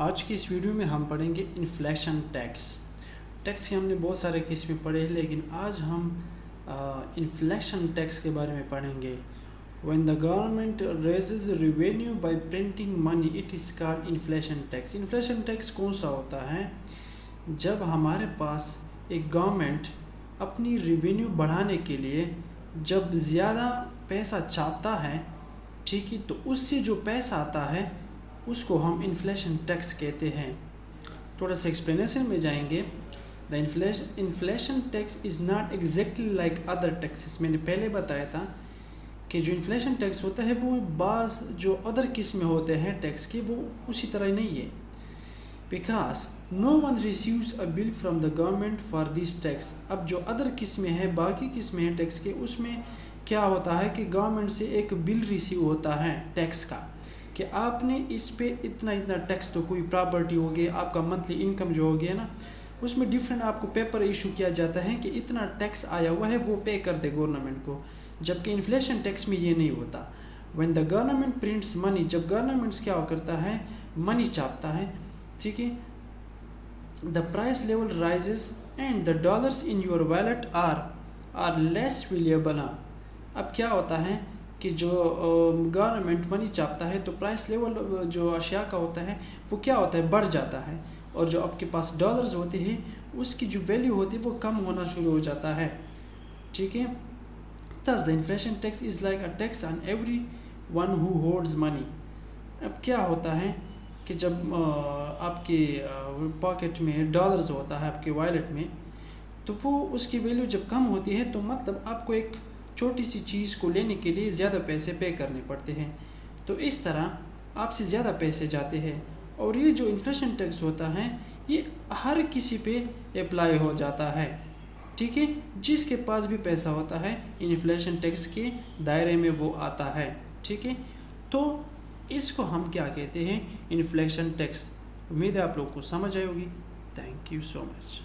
आज की इस वीडियो में हम पढ़ेंगे इन्फ्लेशन टैक्स। टैक्स के हमने बहुत सारे किस्में पढ़े हैं, लेकिन आज हम इन्फ्लेशन टैक्स के बारे में पढ़ेंगे। When the government raises revenue by printing money, it is called inflation tax. Inflation tax कौन सा होता है? जब हमारे पास एक गवर्नमेंट अपनी रेवेन्यू बढ़ाने के लिए जब ज़्यादा पैसा छापता है, ठीक है, तो उससे जो पैसा आता है उसको हम इन्फ्लेशन टैक्स कहते हैं। थोड़ा सा एक्सप्लेनेशन में जाएंगे। The inflation tax is not exactly like other taxes. मैंने पहले बताया था कि जो इन्फ्लेशन टैक्स होता है वो बाज़ जो अदर किस्में होते हैं टैक्स के, वो उसी तरह नहीं है। Because no one receives a bill from the government for this tax. अब जो अदर किस्में हैं, बाकी किस्में हैं टैक्स के, उसमें क्या होता है कि गवर्नमेंट से एक बिल रिसीव होता है टैक्स का कि आपने इस पे इतना इतना टैक्स, तो कोई प्रॉपर्टी हो गई, आपका मंथली इनकम जो हो गया ना, उसमें डिफरेंट आपको पेपर इशू किया जाता है कि इतना टैक्स आया हुआ है, वो पे कर दे गवर्नमेंट को। जबकि इन्फ्लेशन टैक्स में ये नहीं होता। When the government prints money, जब गवर्नमेंट्स क्या करता है, मनी छापता है, ठीक है, the price level rises and the dollars in your wallet are less valuable. अब क्या होता है कि जो गवर्नमेंट मनी छापता है तो प्राइस लेवल जो अशिया का होता है वो क्या होता है, बढ़ जाता है, और जो आपके पास डॉलर्स होते हैं उसकी जो वैल्यू होती है वो कम होना शुरू हो जाता है, ठीक है। Thus the inflation tax is like a tax on everyone who holds money. अब क्या होता है कि जब आपके पॉकेट में डॉलर्स होता है, आपके वॉलेट में, तो वो उसकी वैल्यू जब कम होती है तो मतलब आपको एक छोटी सी चीज़ को लेने के लिए ज़्यादा पैसे पे करने पड़ते हैं। तो इस तरह आपसे ज़्यादा पैसे जाते हैं, और ये जो इन्फ्लेशन टैक्स होता है ये हर किसी पे अप्लाई हो जाता है, ठीक है। जिसके पास भी पैसा होता है इन्फ्लेशन टैक्स के दायरे में वो आता है, ठीक है। तो इसको हम क्या कहते हैं, इन्फ्लेशन टैक्स। उम्मीद है आप लोग को समझ आई होगी। Thank you so much.